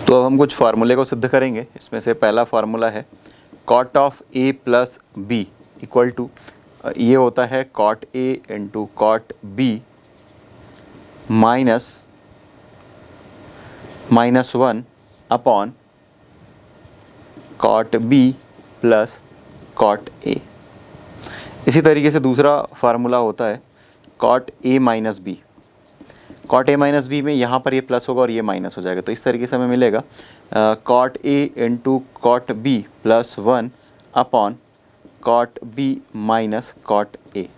तो अब हम कुछ फार्मूले को सिद्ध करेंगे। इसमें से पहला फार्मूला है cot of A plus B equal to, ये होता है cot A into cot B minus one upon cot B plus cot A. इसी तरीके से दूसरा फार्मूला होता है cot A minus B. Cot A minus B में यहाँ पर ये प्लस होगा और ये माइनस हो जाएगा, तो इस तरीके से हमें मिलेगा cot A into cot B plus one upon cot B minus cot A.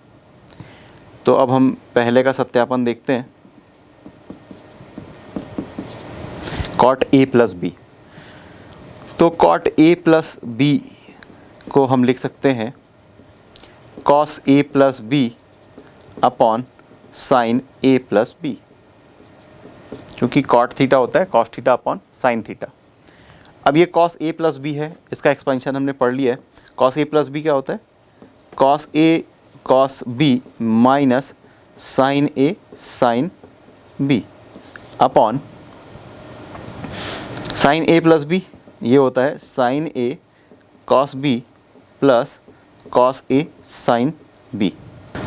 तो अब हम पहले का सत्यापन देखते हैं। कॉट ए प्लस बी, तो कॉट ए प्लस बी को हम लिख सकते हैं cos A plus B upon sine A plus B, क्योंकि कॉट थीटा होता है cos theta upon sine theta. अब ये कॉस ए प्लस बी है, इसका एक्सपेंशन हमने पढ़ लिया है। कॉस ए प्लस बी क्या होता है? Cos A cos B minus sign A sine B upon sine A plus B, ये होता है sine A cos B plus cos A sine B.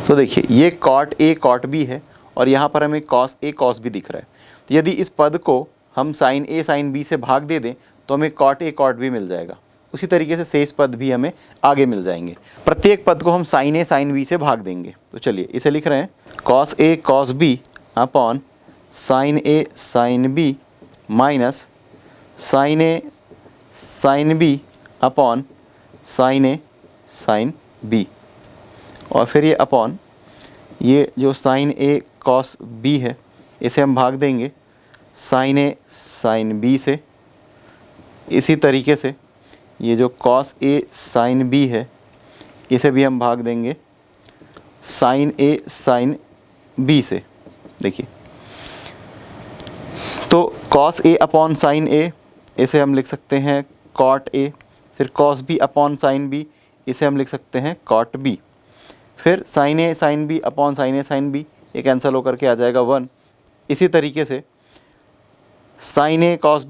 तो देखिए ये कॉट ए कॉट बी है और यहाँ पर हमें कॉस ए कॉस बी दिख रहा है। तो यदि इस पद को हम साइन ए साइन बी से भाग दे दें तो हमें कॉट ए कॉट बी मिल जाएगा। उसी तरीके से शेष पद भी हमें आगे मिल जाएंगे। प्रत्येक पद को हम साइन ए साइन बी से भाग देंगे। तो चलिए इसे लिख रहे हैं cos A cos B upon sine A sine B minus sign A sine B upon sine A sine B, और फिर ये अपॉन ये जो साइन ए कॉस बी है इसे हम भाग देंगे साइन ए साइन बी से। इसी तरीके से ये जो कॉस ए साइन बी है इसे भी हम भाग देंगे साइन ए साइन बी से। देखिए तो cos A upon sine A, इसे हम लिख सकते हैं कॉट ए। फिर cos B upon sine B, इसे हम लिख सकते हैं कॉट बी। फिर sine A sine B upon sine A sine B, ये कैंसिल होकर के आ जाएगा वन। इसी तरीके से साइन ए कॉस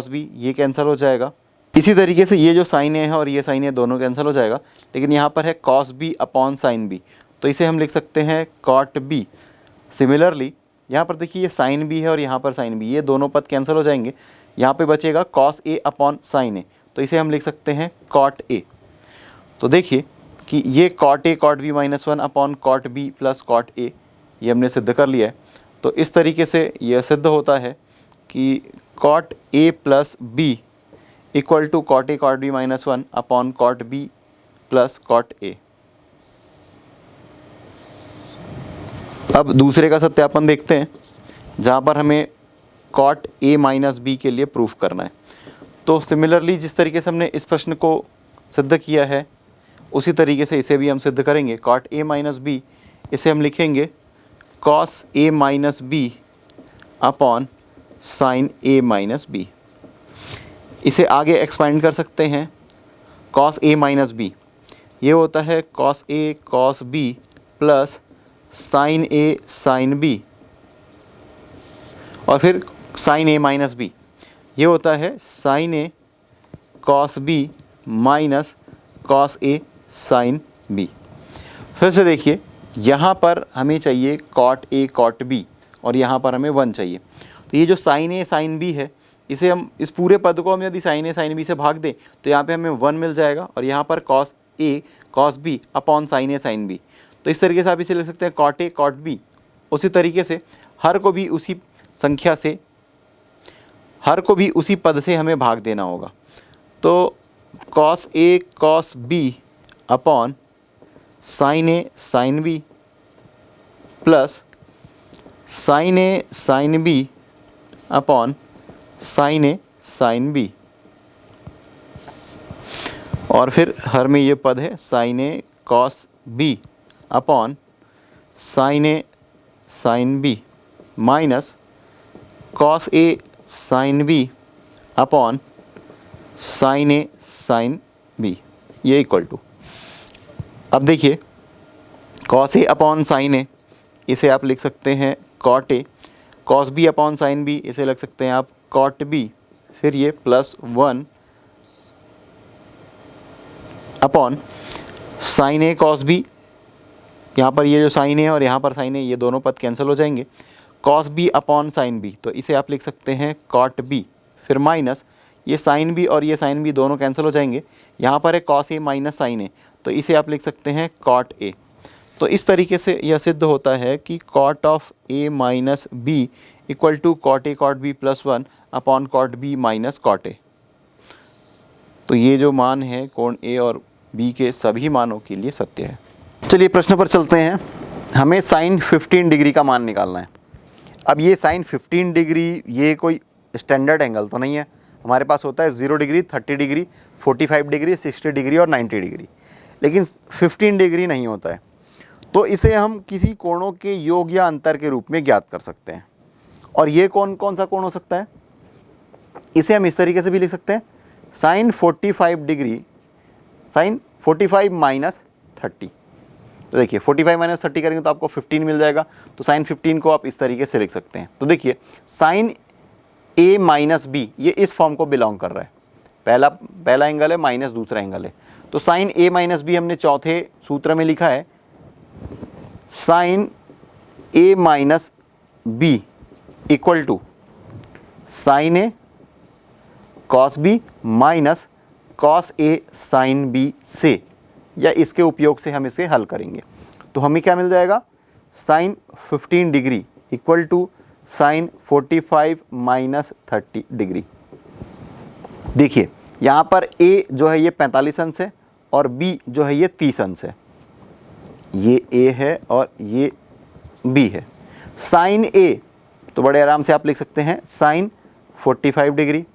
बी ये कैंसिल हो जाएगा। इसी तरीके से ये जो साइन ए है और ये साइन ए दोनों कैंसिल हो जाएगा। लेकिन यहाँ पर है cos B upon sine B, तो इसे हम लिख सकते हैं कॉट बी। सिमिलरली यहाँ पर देखिए ये साइन बी है और यहाँ पर साइन बी, ये दोनों पद कैंसिल हो जाएंगे। यहाँ पे बचेगा कॉस ए अपॉन साइन ए, तो इसे हम लिख सकते हैं कॉट ए। तो देखिए कि ये cot A cot B minus one upon cot B plus cot A, ये हमने सिद्ध कर लिया है। तो इस तरीके से यह सिद्ध होता है कि cot A plus B equal to cot A cot B minus one upon cot B plus cot A. अब दूसरे का सत्यापन देखते हैं, जहाँ पर हमें कॉट ए माइनस बी के लिए प्रूफ करना है। तो सिमिलरली जिस तरीके से हमने इस प्रश्न को सिद्ध किया है उसी तरीके से इसे भी हम सिद्ध करेंगे। कॉट ए माइनस बी, इसे हम लिखेंगे cos A minus B upon sine A minus B. इसे आगे एक्सपेंड कर सकते हैं। कॉस ए माइनस बी ये होता है cos A cos B plus sine A sine B, और फिर साइन ए माइनस बी ये होता है sine A cos B minus cos A sine B. फिर से देखिए यहाँ पर हमें चाहिए कॉट ए कॉट बी और यहाँ पर हमें वन चाहिए। तो ये जो साइन ए साइन बी है, इसे हम इस पूरे पद को हम यदि साइन ए साइन बी से भाग दें तो यहाँ पे हमें वन मिल जाएगा, और यहाँ पर cos A cos B upon sine A sine B. तो इस तरीके से आप इसे लिख सकते हैं कॉट ए कॉट बी। उसी तरीके से हर को भी उसी संख्या से, हर को भी उसी पद से हमें भाग देना होगा। तो cos A cos B upon sine A sine B plus sine A sine B upon sine A sine B, और फिर हर में ये पद है sine A cos B upon sine A sine B minus cos A sine B upon sine A sine B, ये equal to. अब देखिए cos A upon sine A, इसे आप लिख सकते हैं cot A. Cos B upon sine B, इसे लिख सकते हैं आप कॉट बी। फिर ये +1 upon sine A cos B, यहाँ पर ये जो साइन ए और यहाँ पर साइन ए, ये दोनों पद कैंसिल हो जाएंगे, cos B upon sine B, तो इसे आप लिख सकते हैं कॉट बी, फिर माइनस ये साइन बी और ये साइन बी दोनों कैंसिल हो जाएंगे, यहाँ पर है कॉस ए माइनस साइन ए, तो इसे आप लिख सकते हैं कॉट ए। तो इस तरीके से यह सिद्ध होता है कि cot of A minus B equal to cot A cot B +1 upon cot B minus cot A. तो ये जो मान है कोण ए और बी के सभी मानों के लिए सत्य है। चलिए प्रश्न पर चलते हैं। हमें साइन 15 डिग्री का मान निकालना है। अब ये साइन 15 डिग्री ये कोई स्टैंडर्ड एंगल तो नहीं है, हमारे पास होता है 0 डिग्री, 30 डिग्री, 45 डिग्री, 60 डिग्री और 90 डिग्री, लेकिन 15 डिग्री नहीं होता है। तो इसे हम किसी कोणों के योग या अंतर के रूप में ज्ञात कर सकते हैं। और ये कौन कौन सा कोण हो सकता है, इसे हम इस तरीके से भी लिख सकते हैं, साइन 45 डिग्री, साइन 45 माइनस 30। तो देखिए 45 माइनस 30 करेंगे तो आपको 15 मिल जाएगा, तो साइन 15 को आप इस तरीके से लिख सकते हैं। तो देखिए साइन ए माइनस बी ये इस फॉर्म को बिलोंग कर रहा है, पहला एंगल है माइनस दूसरा एंगल है, तो साइन ए माइनस बी हमने चौथे सूत्र में लिखा है, sine A minus B equal to sine A cos B minus cos A sine B से, या इसके उपयोग से हम इसे हल करेंगे। तो हमें क्या मिल जाएगा, sine 15 degree equal to sine 45 minus 30 degree. देखिए यहाँ पर ए जो है ये 45 अंश है और बी जो है ये 30 अंश है, ये ए है और ये बी है। साइन ए तो बड़े आराम से आप लिख सकते हैं साइन 45 डिग्री,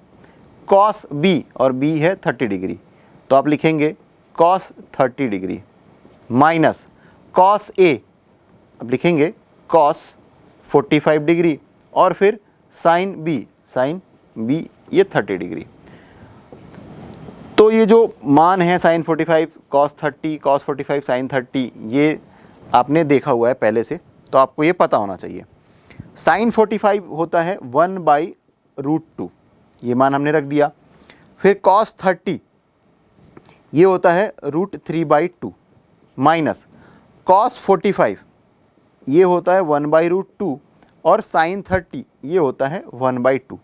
कॉस बी और बी है 30 डिग्री, तो आप लिखेंगे कॉस 30 डिग्री माइनस कॉस ए, अब लिखेंगे कॉस 45 डिग्री और फिर साइन बी ये 30 डिग्री। तो ये जो मान है साइन 45 कॉस 30 कॉस 45 साइन 30 ये आपने देखा हुआ है पहले से, तो आपको ये पता होना चाहिए। साइन 45 होता है 1/√2, ये मान हमने रख दिया। फिर कॉस 30 ये होता है √3/2 माइनस कॉस 45 ये होता है 1/√2 और साइन 30 ये होता है 1/2।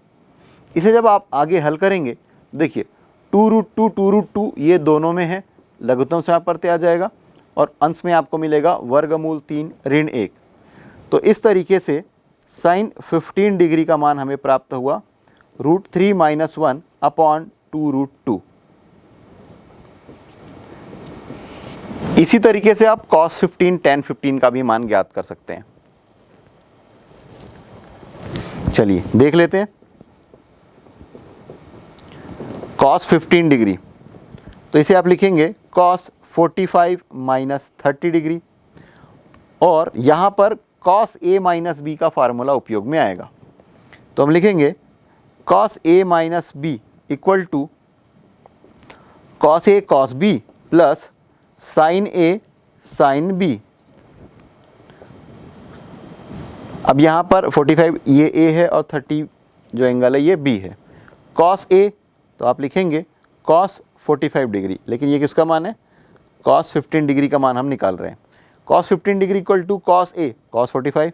इसे जब आप आगे हल करेंगे देखिए 2√2 ये दोनों में है, लघुत्तम से प्रत्यय आ जाएगा और अंश में आपको मिलेगा √3 ऋण 1। तो इस तरीके से साइन 15 डिग्री का मान हमें प्राप्त हुआ √3 - 1 अपॉन 2√2। इसी तरीके से आप cos 15 tan 15 का भी मान ज्ञात कर सकते हैं। चलिए देख लेते हैं। cos 15 डिग्री, तो इसे आप लिखेंगे cos 45 माइनस 30 डिग्री, और यहाँ पर cos a माइनस बी का फार्मूला उपयोग में आएगा। तो हम लिखेंगे cos a minus B equal to cos a cos b plus sine A sine B. अब यहाँ पर 45 ये a है और 30 जो एंगल है ये b है। cos a तो आप लिखेंगे cos 45 डिग्री, लेकिन ये किसका मान है, cos 15 डिग्री का मान हम निकाल रहे हैं। cos 15 degree equal to cos a cos 45,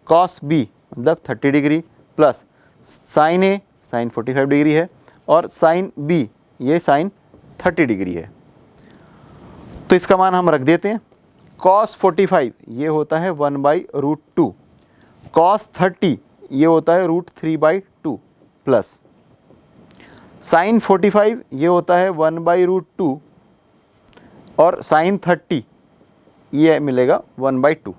cos b मतलब 30 degree plus sine a sine 45 degree है और साइन b ये साइन 30 डिग्री है। तो इसका मान हम रख देते हैं। cos 45 ये होता है 1/√2, cos 30 ये होता है √3/2 प्लस साइन 45 ये होता है 1/√2 और साइन 30 ये मिलेगा 1/2।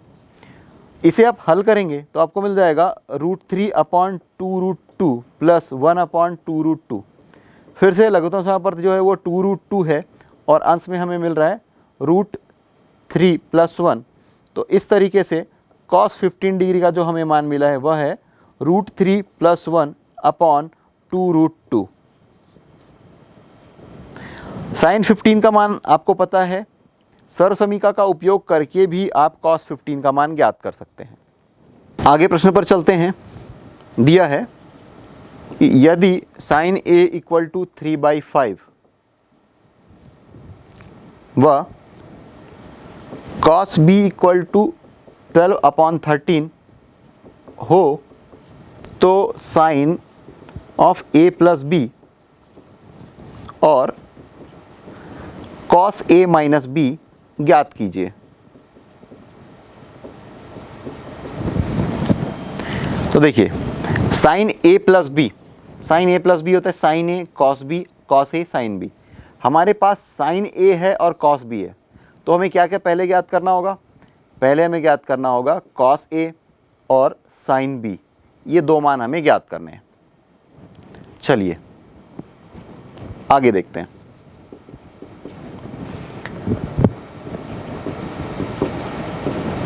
इसे आप हल करेंगे तो आपको मिल जाएगा √3/2√2 प्लस 1/2√2। फिर से लघुत्तम समापवर्त जो है वो 2√2 है और अंश में हमें मिल रहा है √3 + 1। तो इस तरीके से cos 15 डिग्री का जो हमें मान मिला है वह है √3 + 1 अपॉन 2√2। साइन 15 का मान आपको पता है, सर्वसमीका का उपयोग करके भी आप cos 15 का मान ज्ञात कर सकते हैं। आगे प्रश्न पर चलते हैं। दिया है यदि साइन ए इक्वल टू 3/5 व कॉस बी इक्वल टू 12/13 हो तो sine of A plus B और कॉस ए माइनस बी ज्ञात कीजिए। तो देखिए साइन ए प्लस बी होता है sine A cos B, cos A sine B. हमारे पास साइन ए है और कॉस बी है, तो हमें क्या क्या पहले ज्ञात करना होगा? पहले हमें ज्ञात करना होगा कॉस ए और साइन बी, ये दो मान हमें ज्ञात करने हैं। चलिए आगे देखते हैं।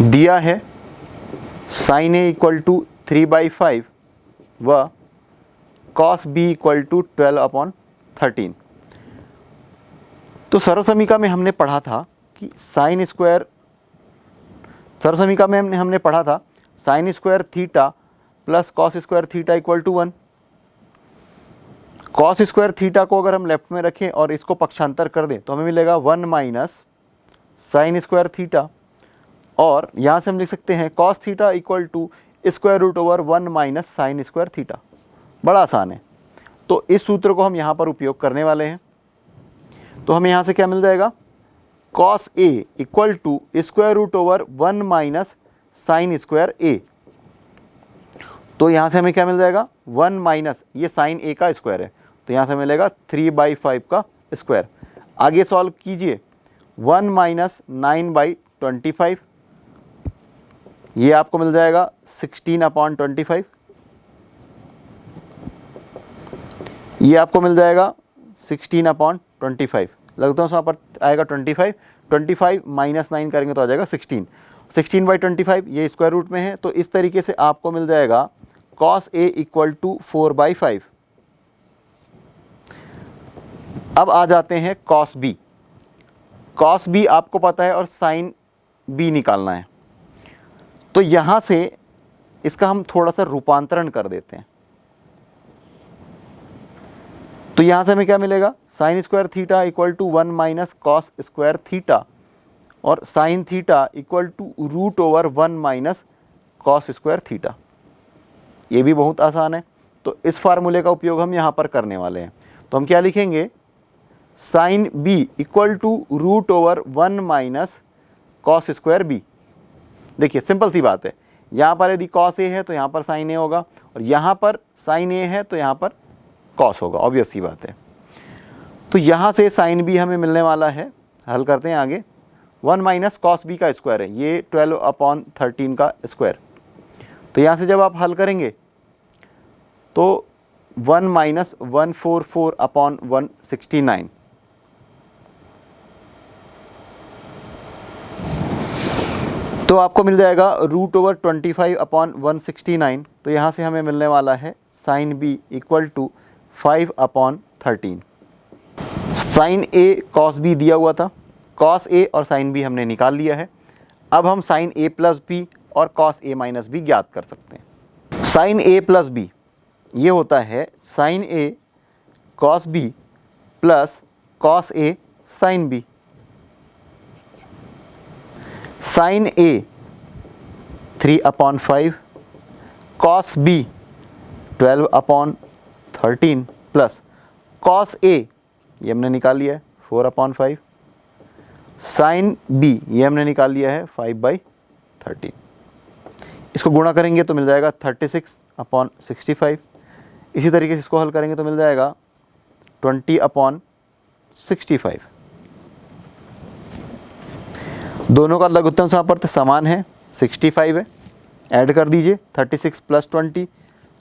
दिया है साइन ए इक्वल टू 3/5 व कॉस बी इक्वल टू 12/13। तो सर्वसमीका में हमने पढ़ा था कि साइन स्क्वायर, सर्वसमीका में हमने पढ़ा था sine square theta plus cos square theta equal to 1। Cos square theta को अगर हम लेफ्ट में रखें और इसको पक्षांतर कर दें तो हमें मिलेगा 1 माइनस साइन स्क्वायर थीटा, और यहाँ से हम लिख सकते हैं cos theta equal to square root over 1 minus sine square theta. बड़ा आसान है, तो इस सूत्र को हम यहाँ पर उपयोग करने वाले हैं। तो हमें यहाँ से क्या मिल जाएगा? Cos A equal to square root over 1 minus sine square A. तो यहाँ से हमें क्या मिल जाएगा? 1 माइनस ये साइन ए का स्क्वायर है, तो यहाँ से मिलेगा 3/5 का स्क्वायर। आगे सॉल्व कीजिए, 1 माइनस 9/25, ये आपको मिल जाएगा 16/25। ये आपको मिल जाएगा 16/25। लगता है वहाँ पर आएगा 25 माइनस 9 करेंगे तो आ जाएगा 16/25। ये स्क्वायर रूट में है, तो इस तरीके से आपको मिल जाएगा कॉस ए इक्वल टू 4/5। अब आ जाते हैं कॉस बी। कॉस बी आपको पता है और साइन बी निकालना है, तो यहाँ से इसका हम थोड़ा सा रूपांतरण कर देते हैं। तो यहाँ से हमें क्या मिलेगा? Sine square theta equal to 1 minus cos square theta और sine theta equal to root over 1 minus cos square theta. ये भी बहुत आसान है, तो इस फार्मूले का उपयोग हम यहाँ पर करने वाले हैं। तो हम क्या लिखेंगे? Sine B equal to root over 1 minus cos square B. देखिए सिंपल सी बात है, यहाँ पर यदि कॉस ए है तो यहाँ पर साइन ए होगा, और यहाँ पर साइन ए है तो यहाँ पर कॉस होगा, ऑब्वियस सी बात है। तो यहाँ से साइन बी हमें मिलने वाला है, हल करते हैं आगे। 1 माइनस कॉस बी का स्क्वायर है, ये 12/13 का स्क्वायर। तो यहाँ से जब आप हल करेंगे तो 1 माइनस 144/169, तो आपको मिल जाएगा रूट ओवर 25/169। तो यहाँ से हमें मिलने वाला है sine B equal to 5/13। Sine A cos B दिया हुआ था, कॉस ए और साइन बी हमने निकाल लिया है। अब हम साइन ए प्लस बी और कॉस ए माइनस बी ज्ञात कर सकते हैं। साइन ए प्लस बी ये होता है sine A cos B plus cos A sine B. Sign A 3/5 cos B 12/13 plus cos A ये हमने निकाल लिया है 4/5, साइन बी ये हमने निकाल लिया है 5/13। इसको गुणा करेंगे तो मिल जाएगा 36/65। इसी तरीके से इसको हल करेंगे तो मिल जाएगा 20/65। दोनों का लघुत्तम समापवर्त समान है, 65 है। ऐड कर दीजिए 36 प्लस 20,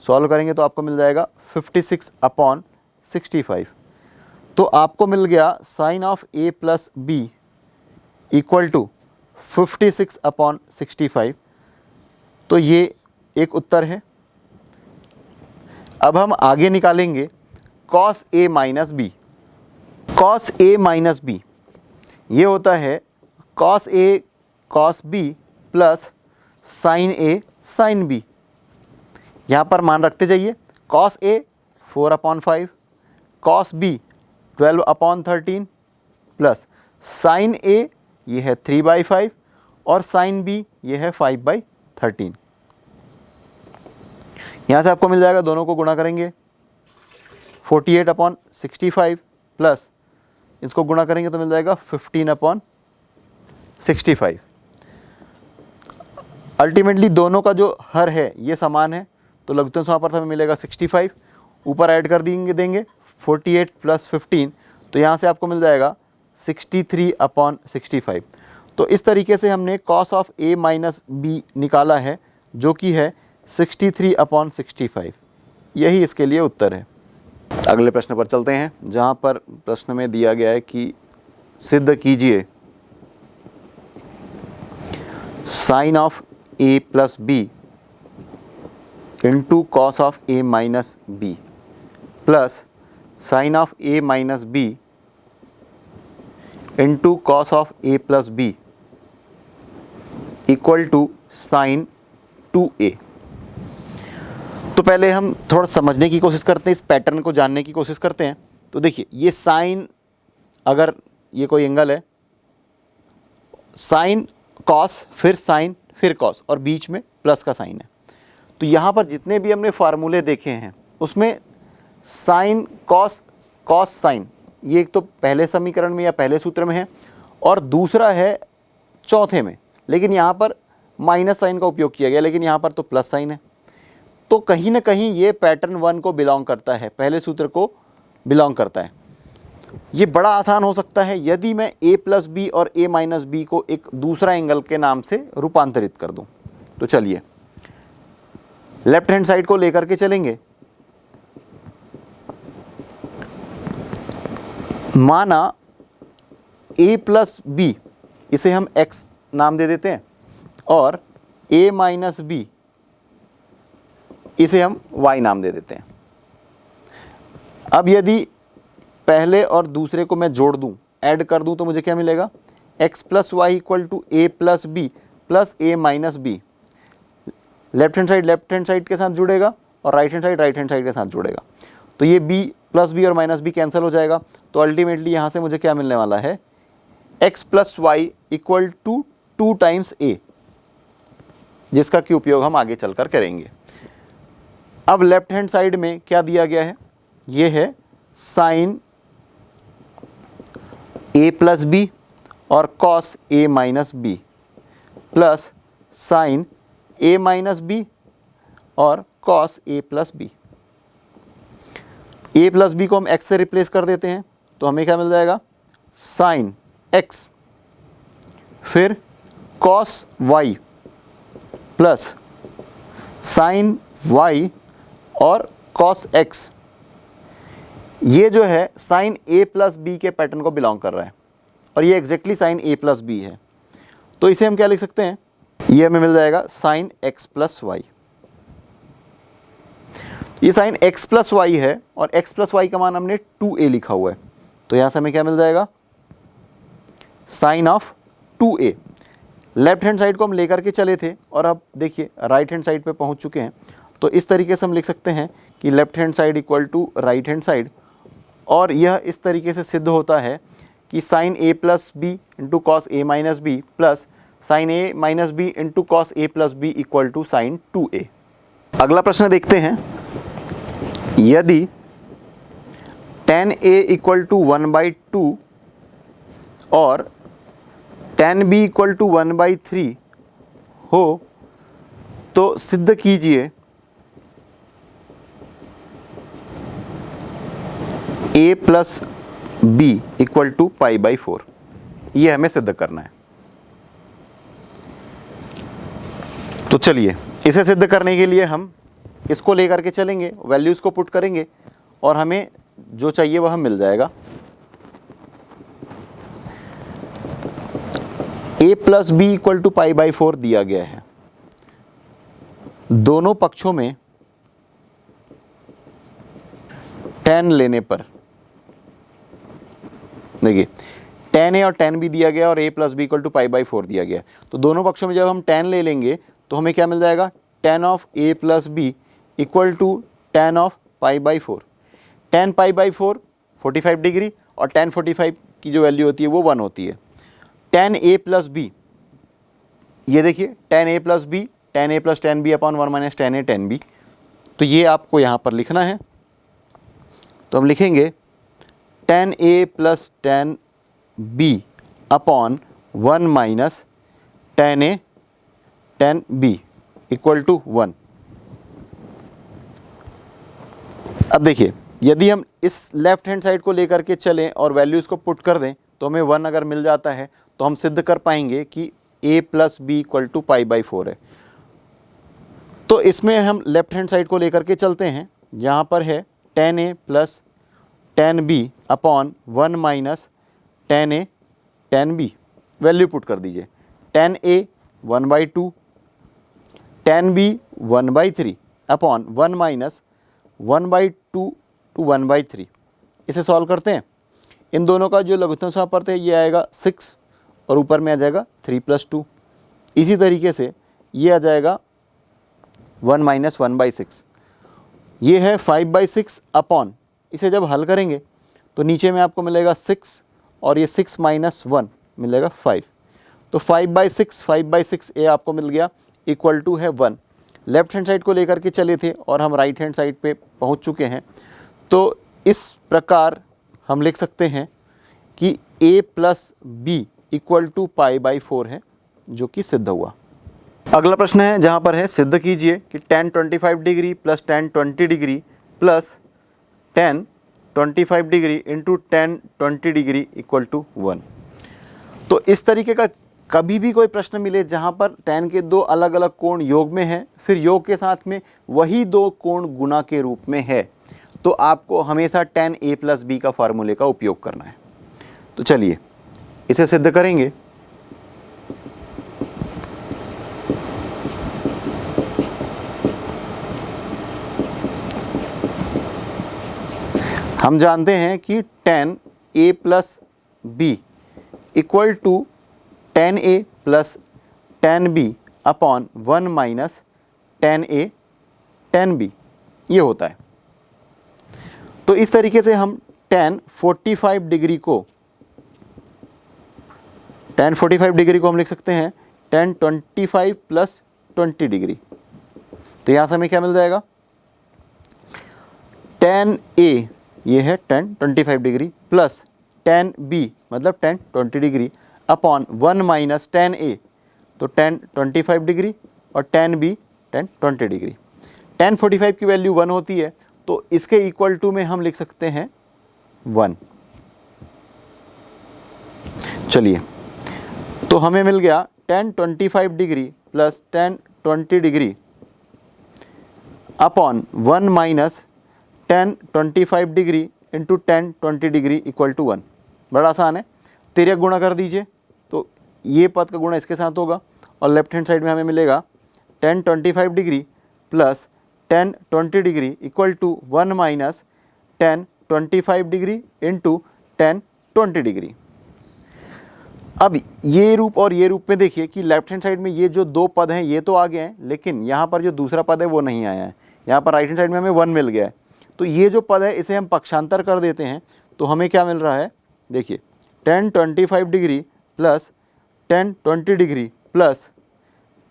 सॉल्व करेंगे तो आपको मिल जाएगा 56/65। तो आपको मिल गया sine of A plus B equal to 56/65। तो ये एक उत्तर है। अब हम आगे निकालेंगे cos A minus B. Cos A minus B ये होता है cos A cos B plus sine A sine B. यहाँ पर मान रखते जाइए, cos A 4/5, cos B 12/13 plus sine ए ये है 3/5 और साइन बी ये है 5/13। यहाँ से आपको मिल जाएगा, दोनों को गुणा करेंगे 48/65 प्लस इसको गुणा करेंगे तो मिल जाएगा 15/65। अल्टीमेटली दोनों का जो हर है ये समान है, तो लघुत्तम समापवर्त हमें मिलेगा 65, ऊपर ऐड कर देंगे 48 प्लस 15, तो यहाँ से आपको मिल जाएगा 63/65। तो इस तरीके से हमने cos of A minus B निकाला है, जो कि है 63/65। यही इसके लिए उत्तर है। अगले प्रश्न पर चलते हैं, जहाँ पर प्रश्न में दिया गया है कि सिद्ध कीजिए sine of A plus B into cos of A minus B plus sine of A minus B into cos of A plus B equal to sine 2a। तो पहले हम थोड़ा समझने की कोशिश करते हैं, इस पैटर्न को जानने की कोशिश करते हैं। तो देखिए, ये साइन, अगर ये कोई एंगल है, साइन कॉस फिर साइन फिर कॉस और बीच में प्लस का साइन है, तो यहाँ पर जितने भी हमने फार्मूले देखे हैं उसमें साइन कॉस कॉस साइन, ये एक तो पहले समीकरण में या पहले सूत्र में है और दूसरा है चौथे में, लेकिन यहाँ पर माइनस साइन का उपयोग किया गया, लेकिन यहाँ पर तो प्लस साइन है। तो कहीं ना कहीं ये पैटर्न 1 को बिलोंग करता है, पहले सूत्र को बिलोंग करता है। ये बड़ा आसान हो सकता है यदि मैं a प्लस बी और a माइनस बी को एक दूसरा एंगल के नाम से रूपांतरित कर दूं। तो चलिए लेफ्ट हैंड साइड को लेकर के चलेंगे। माना a प्लस बी, इसे हम x नाम दे देते हैं, और a माइनस बी इसे हम y नाम दे देते हैं। अब यदि पहले और दूसरे को मैं जोड़ दूं, ऐड कर दूं, तो मुझे क्या मिलेगा, x plus Y equal to A plus B plus A minus B. Left hand side के साथ जुड़ेगा और राइट हैंड साइड के साथ जुड़ेगा, तो ये b प्लस बी और माइनस बी कैंसिल हो जाएगा। तो अल्टीमेटली यहाँ से मुझे क्या मिलने वाला है, x plus Y equal to 2 times a, जिसका कि उपयोग हम आगे चलकर करेंगे। अब लेफ्ट हैंड साइड में क्या दिया गया है, ये है साइन a प्लस बी और cos a minus B plus sine a minus B और cos a plus B. a plus B को हम x से रिप्लेस कर देते हैं, तो हमें क्या मिल जाएगा, साइन x फिर cos y plus sine y और कॉस x। ये जो है साइन a प्लस बी के पैटर्न को बिलोंग कर रहा है और ये exactly sine a plus B है। तो इसे हम क्या लिख सकते हैं, ये हमें मिल जाएगा साइन x प्लस वाई। ये साइन x प्लस वाई है और x प्लस वाई का मान हमने 2a लिखा हुआ है, तो यहाँ से हमें क्या मिल जाएगा, sine of 2a। Left hand side को हम लेकर के चले थे और अब देखिए राइट हैंड साइड पे पहुँच चुके हैं, तो इस तरीके से हम लिख सकते हैं कि left hand side equal to right hand side, और यह इस तरीके से सिद्ध होता है कि sine a plus B into cos a minus B plus sine a minus B into cos a plus B equal to sine 2a। अगला प्रश्न देखते हैं, यदि tan a इक्वल टू 1/2 और tan b इक्वल टू 1/3 हो तो सिद्ध कीजिए a plus B equal to π/4। ये हमें सिद्ध करना है। तो चलिए इसे सिद्ध करने के लिए हम इसको लेकर के चलेंगे, वैल्यूज़ को पुट करेंगे और हमें जो चाहिए वह मिल जाएगा। a plus B equal to π/4 दिया गया है। दोनों पक्षों में tan लेने पर, देखिए tan a और tan b दिया गया और a plus B equal to π/4 दिया गया, तो दोनों पक्षों में जब हम tan ले लेंगे तो हमें क्या मिल जाएगा, tan of a plus B equal to tan of π/4। tan pi by 4 45 degree और tan 45 की जो वैल्यू होती है वो 1 होती है। tan a प्लस बी, ये देखिए tan a plus B, tan a plus tan b upon 1 minus tan a tan b, तो ये आपको यहाँ पर लिखना है। तो हम लिखेंगे tan a plus tan b upon 1 minus tan a tan b equal to 1। अब देखिए यदि हम इस लेफ्ट हैंड साइड को लेकर के चलें और वैल्यूज़ को पुट कर दें तो हमें 1 अगर मिल जाता है तो हम सिद्ध कर पाएंगे कि a plus B equal to pi by 4 है। तो इसमें हम लेफ्ट हैंड साइड को लेकर के चलते हैं, यहाँ पर है tan a plus tan b upon 1 minus tan a tan b, value put कर दीजिए। tan a 1/2, tan b 1/3 upon 1 minus 1/2 to 1/3। इसे सॉल्व करते हैं, इन दोनों का जो लघुत्तम समापवर्त है ये आएगा 6 और ऊपर में आ जाएगा 3 + 2। इसी तरीके से ये आ जाएगा 1 माइनस 1/6, ये है 5/6 अपॉन, इसे जब हल करेंगे तो नीचे में आपको मिलेगा 6 और ये 6 माइनस 1 मिलेगा 5, तो 5/6 ये आपको मिल गया इक्वल टू है 1। लेफ्ट हैंड साइड को लेकर के चले थे और हम राइट हैंड साइड पे पहुंच चुके हैं, तो इस प्रकार हम लिख सकते हैं कि a plus B equal to pi by 4 है, जो कि सिद्ध हुआ। अगला प्रश्न है जहाँ पर है सिद्ध कीजिए कि tan 25 degree plus tan 20 degree plus tan 25 degree into tan 20 degree equal to 1। तो इस तरीके का कभी भी कोई प्रश्न मिले जहाँ पर tan के दो अलग अलग कोण योग में हैं, फिर योग के साथ में वही दो कोण गुणा के रूप में है, तो आपको हमेशा tan a प्लस बी का फार्मूले का उपयोग करना है। तो चलिए इसे सिद्ध करेंगे। हम जानते हैं कि tan a plus B equal to tan a plus tan b upon 1 minus tan a tan b, ये होता है। तो इस तरीके से हम tan 45 डिग्री को हम लिख सकते हैं tan 25 प्लस 20 डिग्री। तो यहाँ से हमें क्या मिल जाएगा, tan a ये है tan 25 degree plus tan b मतलब tan 20 degree upon 1 minus tan a, तो tan 25 डिग्री और tan b tan 20 degree. tan 45 की वैल्यू 1 होती है, तो इसके इक्वल टू में हम लिख सकते हैं 1। चलिए तो हमें मिल गया tan 25 degree plus tan 20 degree upon 1 minus tan 25 degree into tan 20 degree equal to 1। बड़ा आसान है, तिर्यक गुणा कर दीजिए तो ये पद का गुणा इसके साथ होगा और लेफ्ट हैंड साइड में हमें मिलेगा tan 25 degree plus tan 20 degree equal to 1 minus tan 25 degree into tan 20 degree. अब ये रूप और ये रूप में देखिए कि लेफ्ट हैंड साइड में ये जो दो पद हैं ये तो आ गए हैं, लेकिन यहाँ पर जो दूसरा पद है वो नहीं आया है। यहाँ पर राइट हैंड साइड में हमें 1 मिल गया है, तो ये जो पद है इसे हम पक्षांतर कर देते हैं तो हमें क्या मिल रहा है, देखिए tan 25 degree plus tan 20 degree plus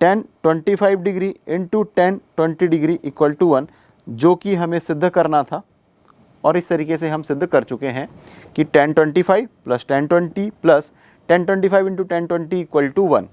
tan 25 degree into tan 20 degree equal to 1, जो कि हमें सिद्ध करना था। और इस तरीके से हम सिद्ध कर चुके हैं कि tan 25 plus tan 20 plus tan 25 into tan 20 equal to 1।